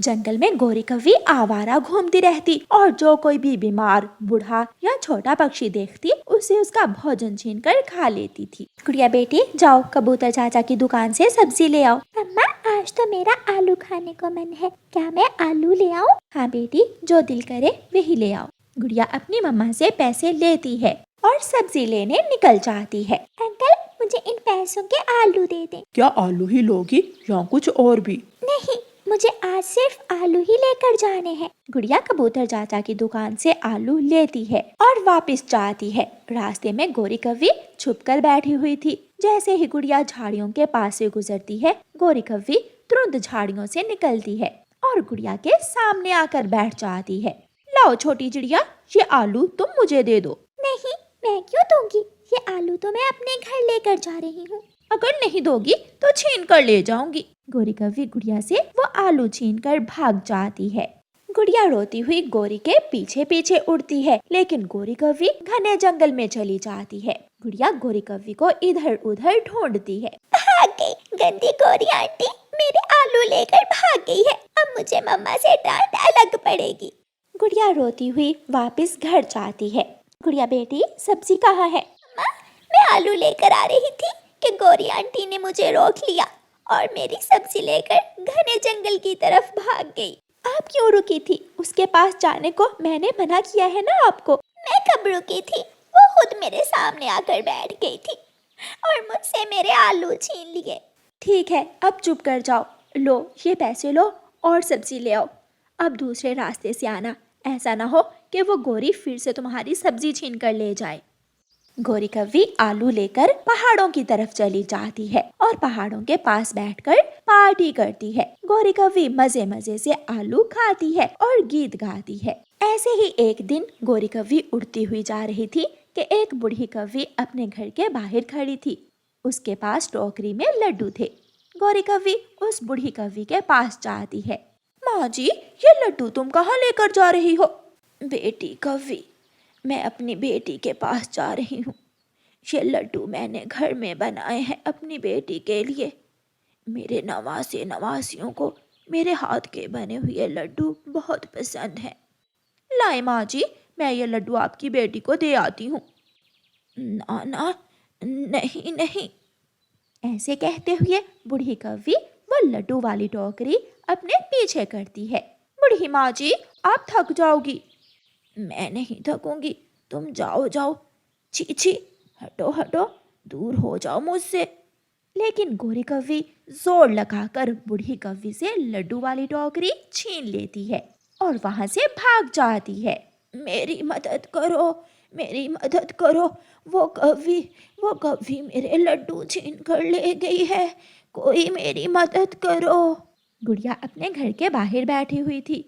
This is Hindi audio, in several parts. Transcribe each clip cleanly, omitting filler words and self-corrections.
जंगल में गोरी कौवी आवारा घूमती रहती और जो कोई भी बीमार, बूढ़ा या छोटा पक्षी देखती उसे उसका भोजन छीनकर खा लेती थी। गुड़िया बेटी, जाओ कबूतर चाचा की दुकान से सब्जी ले आओ। अम्मा, आज तो मेरा आलू खाने को मन है, क्या मैं आलू ले आऊं? हाँ बेटी, जो दिल करे वही ले आओ। गुड़िया अपनी मम्मा से पैसे लेती है और सब्जी लेने निकल जाती है। अंकल, मुझे इन पैसों के आलू दे दें। क्या आलू ही लोगी या कुछ और भी? नहीं, मुझे आज सिर्फ आलू ही लेकर जाने हैं। गुड़िया कबूतर चाचा की दुकान से आलू लेती है और वापस जाती है। रास्ते में गोरी कौवी छुपकर बैठी हुई थी। जैसे ही गुड़िया झाड़ियों के पास से गुजरती है, गोरी कौवी तुरंत झाड़ियों से निकलती है और गुड़िया के सामने आकर बैठ जाती है। लाओ छोटी चिड़िया, ये आलू तुम मुझे दे दो। नहीं, मैं क्यों दूंगी? ये आलू तो मैं अपने घर लेकर जा रही हूँ। अगर नहीं दोगी तो छीन कर ले जाऊंगी। गोरी कौवी गुड़िया से वो आलू छीन कर भाग जाती है। गुड़िया रोती हुई गोरी के पीछे पीछे उड़ती है, लेकिन गोरी कौवी घने जंगल में चली जाती है। गुड़िया गोरी कौवी को इधर उधर ढूंढती है। भाग गई, गंदी गोरी आंटी मेरे आलू लेकर भाग गई है। अब मुझे मम्मा से डांट अलग पड़ेगी। गुड़िया रोती हुई वापस घर जाती है। गुड़िया बेटी, सब्जी कहाँ है? माँ, मैं आलू लेकर आ रही थी कि गोरी आंटी ने मुझे रोक लिया और मेरी सब्जी लेकर घने जंगल की तरफ भाग गई। आप क्यों रुकी थी? उसके पास जाने को मैंने मना किया है ना आपको। मैं कब रुकी थी? वो खुद मेरे सामने आकर बैठ गई थी और मुझसे मेरे आलू छीन लिए। ठीक है, अब चुप कर जाओ। लो, ये पैसे लो और सब्जी ले आओ। अब दूसरे रास्ते से आना, ऐसा ना हो कि वो गोरी फिर से तुम्हारी सब्जी छीन कर ले जाए। गोरी कौवी आलू लेकर पहाड़ों की तरफ चली जाती है और पहाड़ों के पास बैठकर पार्टी करती है। गोरी कौवी मजे मजे से आलू खाती है और गीत गाती है। ऐसे ही एक दिन गोरी कौवी उड़ती हुई जा रही थी कि एक बूढ़ी कौवी अपने घर के बाहर खड़ी थी। उसके पास टोकरी में लड्डू थे। गोरी कौवी उस बूढ़ी कौवी के पास जाती है। माँ जी, ये लड्डू तुम कहाँ लेकर जा रही हो? बेटी कौवी, मैं अपनी बेटी के पास जा रही हूँ। ये लड्डू मैंने घर में बनाए हैं अपनी बेटी के लिए। मेरे नवासे नवासियों को मेरे हाथ के बने हुए लड्डू बहुत पसंद हैं। लाए माँ जी, मैं ये लड्डू आपकी बेटी को दे आती हूँ। ना ना, नहीं नहीं। ऐसे कहते हुए बूढ़ी कौवी वो लड्डू वाली टोकरी अपने पीछे करती है। बूढ़ी माँ जी, आप थक जाओगी। मैं नहीं थकूंगी, तुम जाओ जाओ। छी छी, हटो हटो, दूर हो जाओ मुझसे। लेकिन गोरी कौवी जोर लगाकर बूढ़ी कौवी से लड्डू वाली टोकरी छीन लेती है और वहां से भाग जाती है। मेरी मदद करो, मेरी मदद करो, वो कौवी मेरे लड्डू छीन कर ले गई है, कोई मेरी मदद करो। गुड़िया अपने घर के बाहर बैठी हुई थी।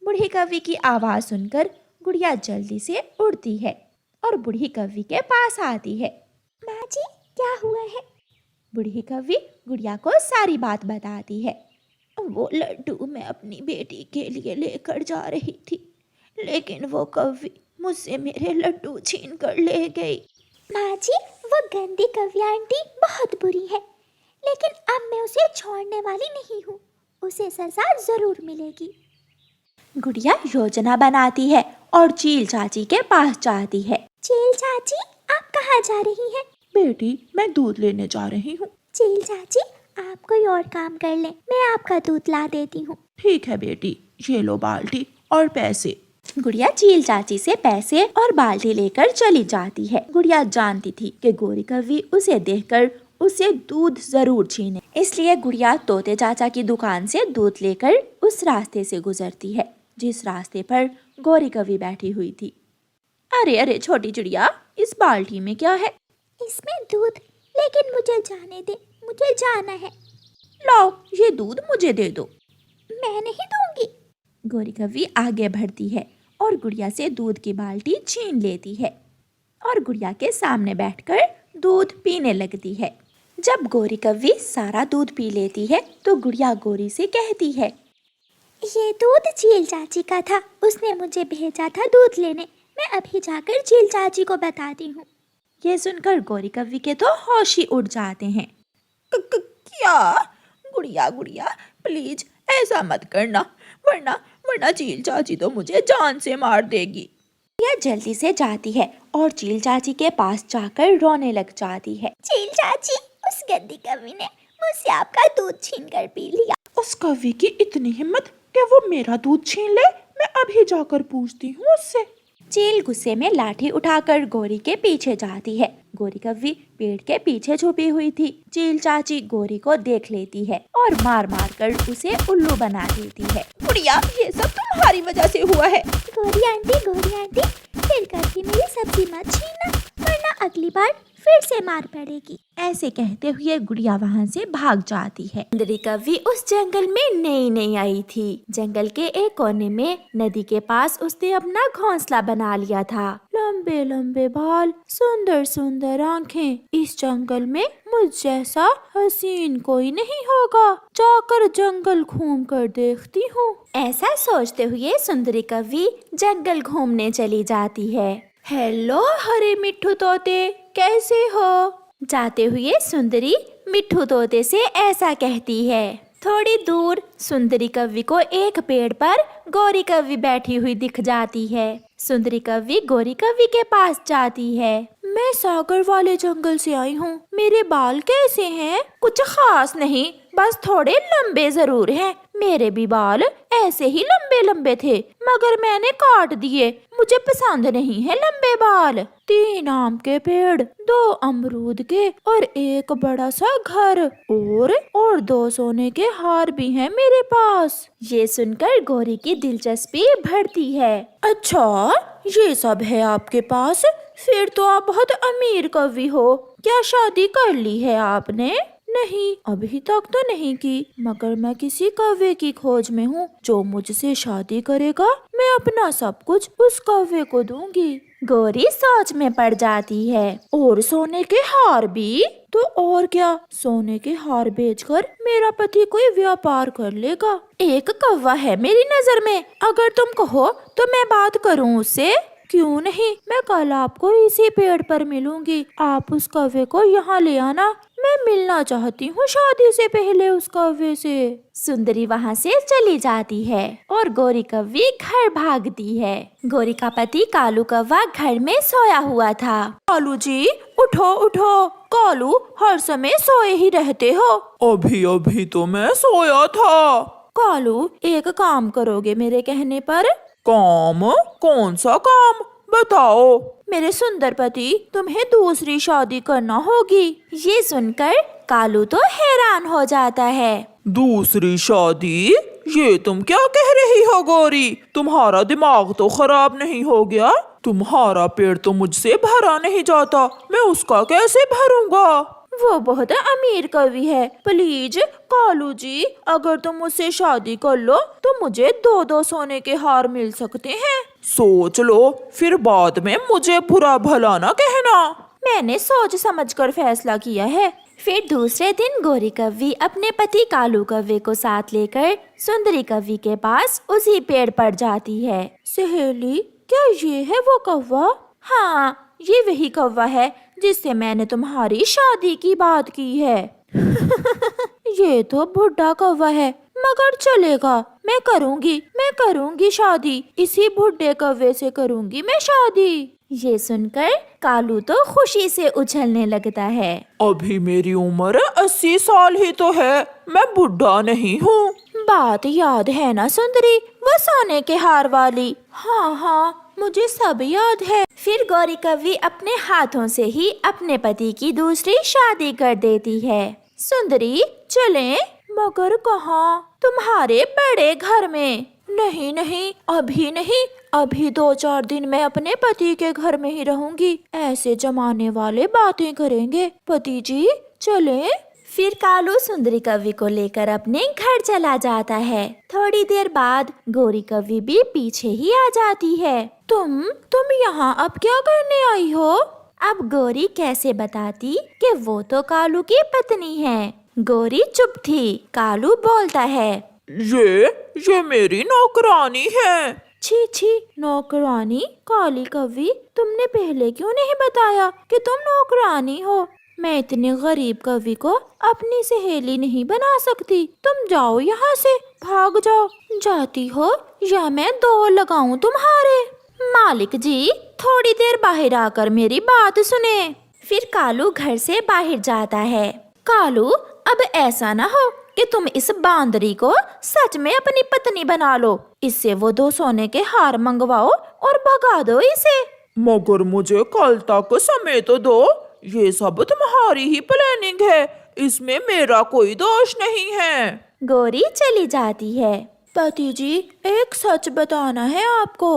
बूढ़ी कौवी की आवाज सुनकर गुड़िया जल्दी से उड़ती है और बूढ़ी कौवी के पास आती है। माँ जी, क्या हुआ है? बूढ़ी कौवी गुड़िया को सारी बात बताती है। वो लड्डू मैं अपनी बेटी के लिए लेकर जा रही थी, लेकिन वो कौवी मुझसे मेरे लड्डू छीन कर ले गई। माँ जी, वो गंदी कौवी आंटी बहुत बुरी है, लेकिन अब मैं उसे छोड़ने वाली नहीं हूँ। उसे सजा जरूर मिलेगी। गुड़िया योजना बनाती है और चील चाची के पास जाती है। चील चाची, आप कहाँ जा रही हैं? बेटी, मैं दूध लेने जा रही हूँ। चील चाची, आप कोई और काम कर लें, मैं आपका दूध ला देती हूँ। ठीक है बेटी, ये लो बाल्टी और पैसे। गुड़िया चील चाची से पैसे और बाल्टी लेकर चली जाती है। गुड़िया जानती थी कि गोरी कौवी उसे देखकर उसे दूध जरूर छीने, इसलिए गुड़िया तोते चाचा की दुकान से दूध लेकर उस रास्ते से गुजरती है जिस रास्ते पर गोरी कौवी बैठी हुई थी। अरे अरे छोटी चिड़िया, इस बाल्टी में क्या है? इसमें दूध, लेकिन मुझे जाने दे, मुझे जाना है। लाओ, ये दूध मुझे दे दो। मैं नहीं दूंगी। गोरी कौवी आगे बढ़ती है और गुड़िया से दूध की बाल्टी छीन लेती है और गुड़िया के सामने बैठकर दूध पीने लगती है। जब गोरी कौवी सारा दूध पी लेती है तो गुड़िया गोरी से कहती है, ये दूध चील चाची का था, उसने मुझे भेजा था दूध लेने। मैं अभी जाकर चील चाची को बताती हूँ। ये सुनकर गोरी कौवी के तो होश ही उड़ जाते हैं। क्या? गुड़िया गुड़िया, प्लीज ऐसा मत करना, वरना वरना चील चाची तो मुझे जान से मार देगी। यह जल्दी से जाती है और चील चाची के पास जाकर रोने लग जाती है। चील चाची, उस गंदी कौवी ने मुझसे आपका दूध छीन कर पी लिया। उस कौवे की इतनी हिम्मत कि वो मेरा दूध छीन ले। मैं अभी जाकर पूछती हूँ उससे। चील गुस्से में लाठी उठाकर गोरी के पीछे जाती है। गोरी कौवी पेड़ के पीछे छुपी हुई थी। चील चाची गोरी को देख लेती है और मार मार कर उसे उल्लू बना देती है। बुढ़िया, ये सब तुम्हारी वजह से हुआ है। गोरी आंटी, फिर कभी मेरी सब्जी मत छीनना, वरना अगली बार फिर से मार पड़ेगी। ऐसे कहते हुए गुड़िया वहाँ से भाग जाती है। सुंदरी कौवी उस जंगल में नई नई आई थी। जंगल के एक कोने में नदी के पास उसने अपना घोंसला बना लिया था। लंबे लंबे बाल, सुंदर सुंदर आँखें। इस जंगल में मुझ जैसा हसीन कोई नहीं होगा। जाकर जंगल घूम कर देखती हूँ। ऐसा सोचते हुए सुंदरी कौवी जंगल घूमने चली जाती है। हेलो हरे मिट्ठू तोते, कैसे हो? जाते हुए सुंदरी मिट्ठू तोते से ऐसा कहती है। थोड़ी दूर सुंदरी कौवी को एक पेड़ पर गोरी कौवी बैठी हुई दिख जाती है। सुंदरी कौवी गोरी कौवी के पास जाती है। मैं सागर वाले जंगल से आई हूँ। मेरे बाल कैसे हैं? कुछ खास नहीं, बस थोड़े लंबे जरूर हैं। मेरे भी बाल ऐसे ही लंबे लंबे थे, मगर मैंने काट दिए। मुझे पसंद नहीं है लंबे बाल। 3 आम के पेड़, 2 अमरूद के और एक बड़ा सा घर और 2 सोने के हार भी हैं मेरे पास। ये सुनकर गोरी की दिलचस्पी बढ़ती है। अच्छा, ये सब है आपके पास? फिर तो आप बहुत अमीर कौवी हो। क्या शादी कर ली है आपने? नहीं, अभी तक तो नहीं की, मगर मैं किसी कौवे की खोज में हूँ। जो मुझसे शादी करेगा, मैं अपना सब कुछ उस कौवे को दूंगी। गोरी सोच में पड़ जाती है। और सोने के हार भी? तो और क्या, सोने के हार बेचकर मेरा पति कोई व्यापार कर लेगा। एक कौवा है मेरी नजर में, अगर तुम कहो तो मैं बात करूँ उससे। क्यों नहीं, मैं कल आपको इसी पेड़ पर मिलूंगी। आप उस कौवे को यहाँ ले आना। मैं मिलना चाहती हूँ शादी से पहले उस कौवे से। सुंदरी वहाँ से चली जाती है और गोरी कौवी घर भागती है। गोरी का पति कालू कौवा घर में सोया हुआ था। कालू जी, उठो उठो। कालू, हर समय सोए ही रहते हो। अभी अभी तो मैं सोया था। कालू, एक काम करोगे मेरे कहने पर? काम? कौन सा काम? बताओ। मेरे सुंदर पति, तुम्हें दूसरी शादी करना होगी। ये सुनकर कालू तो हैरान हो जाता है। दूसरी शादी? ये तुम क्या कह रही हो गोरी? तुम्हारा दिमाग तो खराब नहीं हो गया? तुम्हारा पेड़ तो मुझसे भरा नहीं जाता, मैं उसका कैसे भरूंगा? वो बहुत अमीर कवि है। प्लीज कालू जी, अगर तुम मुझसे शादी कर लो तो मुझे 2-2 सोने के हार मिल सकते हैं। सोच लो, फिर बाद में मुझे बुरा भला ना कहना। मैंने सोच समझकर फैसला किया है। फिर दूसरे दिन गोरी कौवी अपने पति कालू कौवे को साथ लेकर सुंदरी कौवी के पास उसी पेड़ पर जाती है। सहेली, क्या ये है वो कौवा? हाँ, ये वही कौवा है जिससे मैंने तुम्हारी शादी की बात की है। ये तो बुढ़ा कौवा है, मगर चलेगा। मैं करूंगी शादी। इसी बुढ़े कौवे से करूंगी मैं शादी। ये सुनकर कालू तो खुशी से उछलने लगता है। अभी मेरी उम्र 80 साल ही तो है, मैं बुढ़ा नहीं हूँ। बात याद है ना सुंदरी, वो सोने के हार वाली? हाँ, मुझे सब याद है। फिर गौरी कौवी अपने हाथों से ही अपने पति की दूसरी शादी कर देती है। सुंदरी, चलें? मगर कहाँ? तुम्हारे बड़े घर में। नहीं, अभी नहीं, अभी 2-4 दिन मैं अपने पति के घर में ही रहूंगी। ऐसे जमाने वाले बातें करेंगे। पति जी, चलें? फिर कालू सुंदरी कौवी को लेकर अपने घर चला जाता है। थोड़ी देर बाद गोरी कौवी भी पीछे ही आ जाती है। तुम यहाँ अब क्या करने आई हो? अब गोरी कैसे बताती कि वो तो कालू की पत्नी है। गोरी चुप थी। कालू बोलता है, ये मेरी नौकरानी है। छी, नौकरानी? काली कौवी, तुमने पहले क्यों नहीं बताया कि तुम नौकरानी हो? मैं इतने गरीब कवि को अपनी सहेली नहीं बना सकती। तुम जाओ यहाँ से, भाग जाओ। जाती हो या मैं दौड़ लगाऊं तुम्हारे। मालिक जी, थोड़ी देर बाहर आकर मेरी बात सुने। फिर कालू घर से बाहर जाता है। कालू, अब ऐसा ना हो कि तुम इस बांदरी को सच में अपनी पत्नी बना लो। इससे वो 2 सोने के हार मंगवाओ और भगा दो इसे। मगर मुझे कल तक समय तो दो। ये सब तुम्हारी ही प्लानिंग है, इसमें मेरा कोई दोष नहीं है। गौरी चली जाती है। पति जी, एक सच बताना है आपको।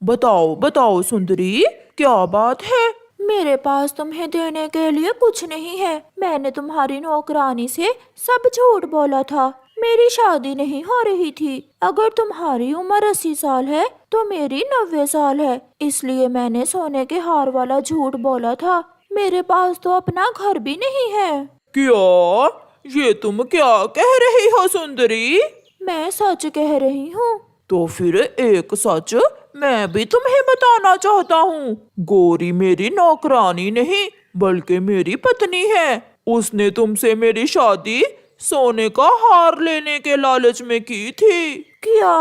बताओ बताओ सुंदरी, क्या बात है? मेरे पास तुम्हें देने के लिए कुछ नहीं है। मैंने तुम्हारी नौकरानी से सब झूठ बोला था। मेरी शादी नहीं हो रही थी। अगर तुम्हारी उम्र 80 साल है तो मेरी 90 साल है, इसलिए मैंने सोने के हार वाला झूठ बोला था। मेरे पास तो अपना घर भी नहीं है। क्या? ये तुम क्या कह रही हो सुंदरी? मैं सच कह रही हूँ। तो फिर एक सच मैं भी तुम्हें बताना चाहता हूँ। गौरी मेरी नौकरानी नहीं बल्कि मेरी पत्नी है। उसने तुमसे मेरी शादी सोने का हार लेने के लालच में की थी। क्या?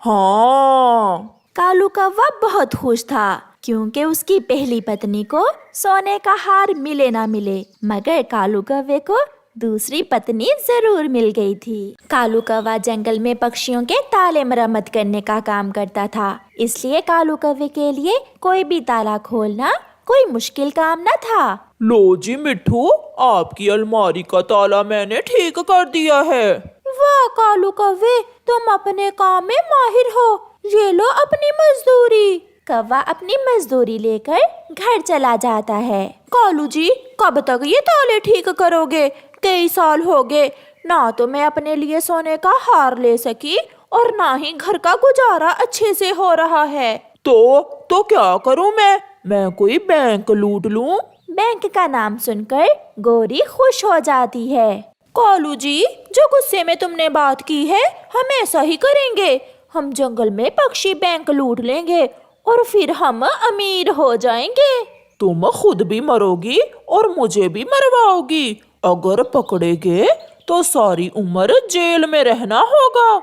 हाँ। कालू कौवा बहुत खुश था क्योंकि उसकी पहली पत्नी को सोने का हार मिले ना मिले, मगर कालू कौवे को दूसरी पत्नी जरूर मिल गई थी। कालू कौवा जंगल में पक्षियों के ताले मरम्मत करने का काम करता था, इसलिए कालू कौवे के लिए कोई भी ताला खोलना कोई मुश्किल काम न था। लो जी मिट्ठू, आपकी अलमारी का ताला मैंने ठीक कर दिया है। वाह कालू कौवे, तुम अपने काम में माहिर हो। ये लो अपनी मजदूरी। कौवा अपनी मजदूरी लेकर घर चला जाता है। कालू जी, कब तक ये ताले ठीक करोगे? कई साल हो गए, ना तो मैं अपने लिए सोने का हार ले सकी और ना ही घर का गुजारा अच्छे से हो रहा है। तो क्या करूं मैं कोई बैंक लूट लूं? बैंक का नाम सुनकर गौरी खुश हो जाती है। कालू जी, जो गुस्से में तुमने बात की है, हम ऐसा ही करेंगे। हम जंगल में पक्षी बैंक लूट लेंगे और फिर हम अमीर हो जाएंगे। तुम खुद भी मरोगी और मुझे भी मरवाओगी। अगर पकड़े गए तो सारी उम्र जेल में रहना होगा।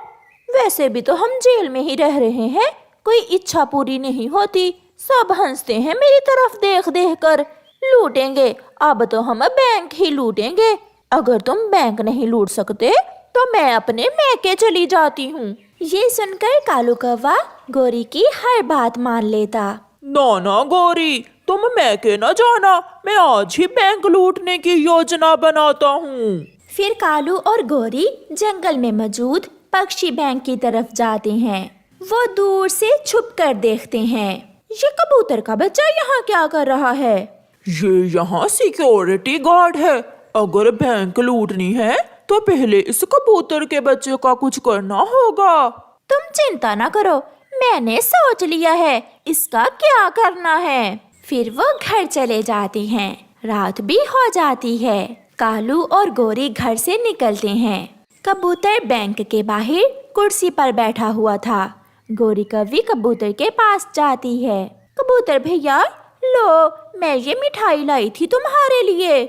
वैसे भी तो हम जेल में ही रह रहे हैं, कोई इच्छा पूरी नहीं होती। सब हंसते हैं मेरी तरफ देख देख कर। लूटेंगे, अब तो हम बैंक ही लूटेंगे। अगर तुम बैंक नहीं लूट सकते तो मैं अपने मैके चली जाती हूँ। ये सुनकर कालू कौवा गौरी की हर बात मान लेता। ना गौरी, तुम मैके न जाना, मैं आज ही बैंक लूटने की योजना बनाता हूँ। फिर कालू और गौरी जंगल में मौजूद पक्षी बैंक की तरफ जाते हैं। वो दूर से छुप कर देखते हैं। ये कबूतर का बच्चा यहाँ क्या कर रहा है? ये यहाँ सिक्योरिटी गार्ड है। अगर बैंक लूटनी है तो पहले इस कबूतर के बच्चे का कुछ करना होगा। तुम चिंता ना करो, मैंने सोच लिया है इसका क्या करना है। फिर वो घर चले जाते हैं। रात भी हो जाती है। कालू और गौरी घर से निकलते हैं। कबूतर बैंक के बाहर कुर्सी पर बैठा हुआ था। गौरी कभी कबूतर के पास जाती है। कबूतर भैया, लो, मैं ये मिठाई लाई थी तुम्हारे लिए।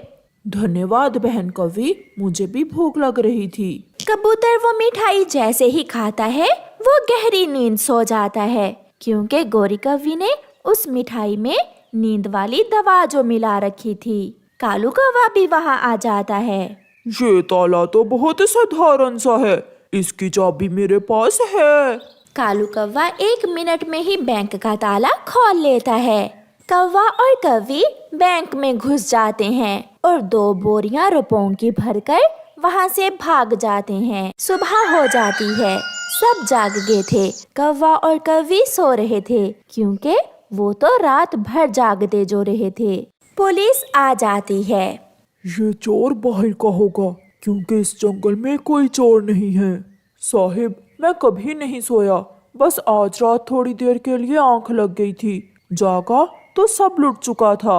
धन्यवाद बहन कवि, मुझे भी भूख लग रही थी। कबूतर वो मिठाई जैसे ही खाता है वो गहरी नींद सो जाता है, क्योंकि गौरी कवि ने उस मिठाई में नींद वाली दवा जो मिला रखी थी। कालू कौवा भी वहाँ आ जाता है। ये ताला तो बहुत साधारण सा है, इसकी चाबी मेरे पास है। कालू कौवा 1 मिनट में ही बैंक का ताला खोल लेता है। कौवा और कवि बैंक में घुस जाते हैं और 2 बोरियां रुपयों की भरकर वहाँ से भाग जाते हैं। सुबह हो जाती है। सब जाग गए थे। कौवा और कवि सो रहे थे क्योंकि वो तो रात भर जागते जो रहे थे। पुलिस आ जाती है। ये चोर बाहर का होगा क्योंकि इस जंगल में कोई चोर नहीं है। साहिब, मैं कभी नहीं सोया, बस आज रात थोड़ी देर के लिए आंख लग गई थी। जागा तो सब लुट चुका था।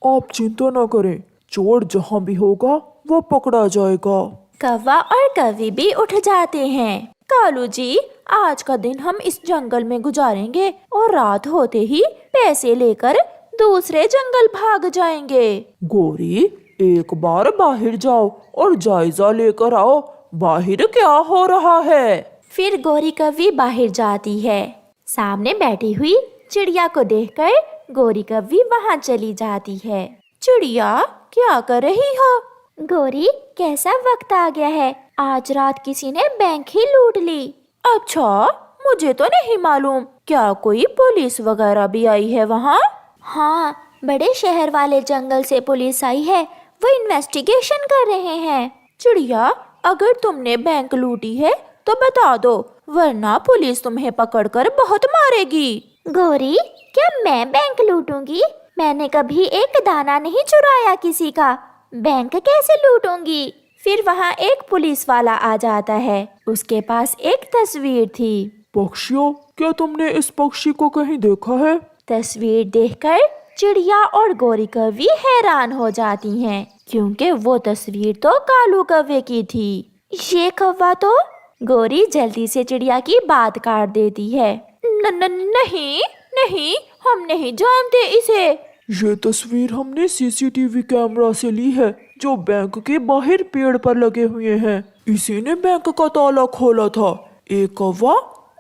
आप चिंता न करें, चोर जहाँ भी होगा वो पकड़ा जाएगा। कौवा और कवि भी उठ जाते हैं। कालू जी, आज का दिन हम इस जंगल में गुजारेंगे और रात होते ही पैसे लेकर दूसरे जंगल भाग जाएंगे। गौरी, एक बार बाहर जाओ और जायजा लेकर आओ, बाहर क्या हो रहा है। फिर गौरी कव्वी बाहर जाती है। सामने बैठी हुई चिड़िया को देखकर गौरी कव्वी वहाँ चली जाती है। चिड़िया, क्या कर रही हो? गौरी, कैसा वक्त आ गया है, आज रात किसी ने बैंक ही लूट ली। अच्छा, मुझे तो नहीं मालूम। क्या कोई पुलिस वगैरह भी आई है वहाँ? हाँ, बड़े शहर वाले जंगल से पुलिस आई है, वो इन्वेस्टिगेशन कर रहे हैं। चिड़िया, अगर तुमने बैंक लूटी है तो बता दो, वरना पुलिस तुम्हें पकड़कर बहुत मारेगी। गौरी, क्या मैं बैंक लूटूंगी? मैंने कभी एक दाना नहीं चुराया किसी का, बैंक कैसे लूटूंगी? फिर वहाँ एक पुलिस वाला आ जाता है। उसके पास एक तस्वीर थी। पक्षियों, क्या तुमने इस पक्षी को कहीं देखा है? तस्वीर देखकर चिड़िया और गौरी कव्वी हैरान हो जाती हैं, क्योंकि वो तस्वीर तो कालू कव्वे की थी। ये कौवा तो। गौरी जल्दी से चिड़िया की बात काट देती है। नहीं नहीं, हम नहीं जानते इसे। ये तस्वीर हमने सीसीटीवी कैमरा से ली है, जो बैंक के बाहर पेड़ पर लगे हुए हैं। इसी ने बैंक का ताला खोला था। एक कौवा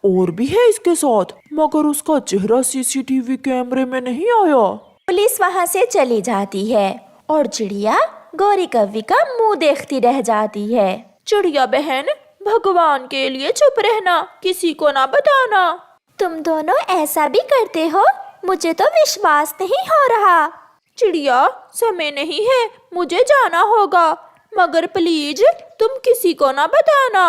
और भी है इसके साथ, मगर उसका चेहरा सीसीटीवी कैमरे में नहीं आया। पुलिस वहाँ से चली जाती है और चिड़िया गौरी कव्वी का मुंह देखती रह जाती है। चिड़िया बहन, भगवान के लिए चुप रहना, किसी को ना बताना। तुम दोनों ऐसा भी करते हो? मुझे तो विश्वास नहीं हो रहा। चिड़िया, समय नहीं है, मुझे जाना होगा, मगर प्लीज तुम किसी को ना बताना।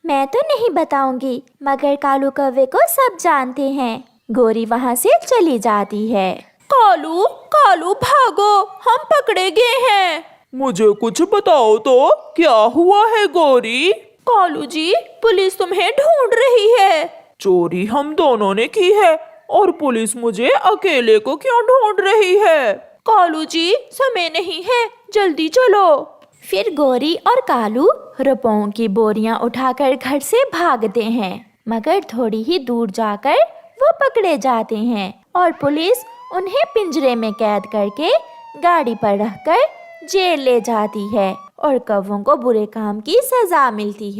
मैं तो नहीं बताऊंगी, मगर कालू कौवे को सब जानते हैं। गौरी वहाँ से चली जाती है। कालू कालू भागो, हम पकड़े गए हैं। मुझे कुछ बताओ तो, क्या हुआ है गौरी? कालू जी, पुलिस तुम्हें ढूंढ रही है। चोरी हम दोनों ने की है, और पुलिस मुझे अकेले को क्यों ढूंढ रही है? कालू जी, समय नहीं है, जल्दी चलो। फिर गौरी और कालू रुपयों की बोरियां उठाकर घर से भागते हैं, मगर थोड़ी ही दूर जाकर वो पकड़े जाते हैं और पुलिस उन्हें पिंजरे में कैद करके गाड़ी पर रखकर जेल ले जाती है और कौवों को बुरे काम की सजा मिलती है।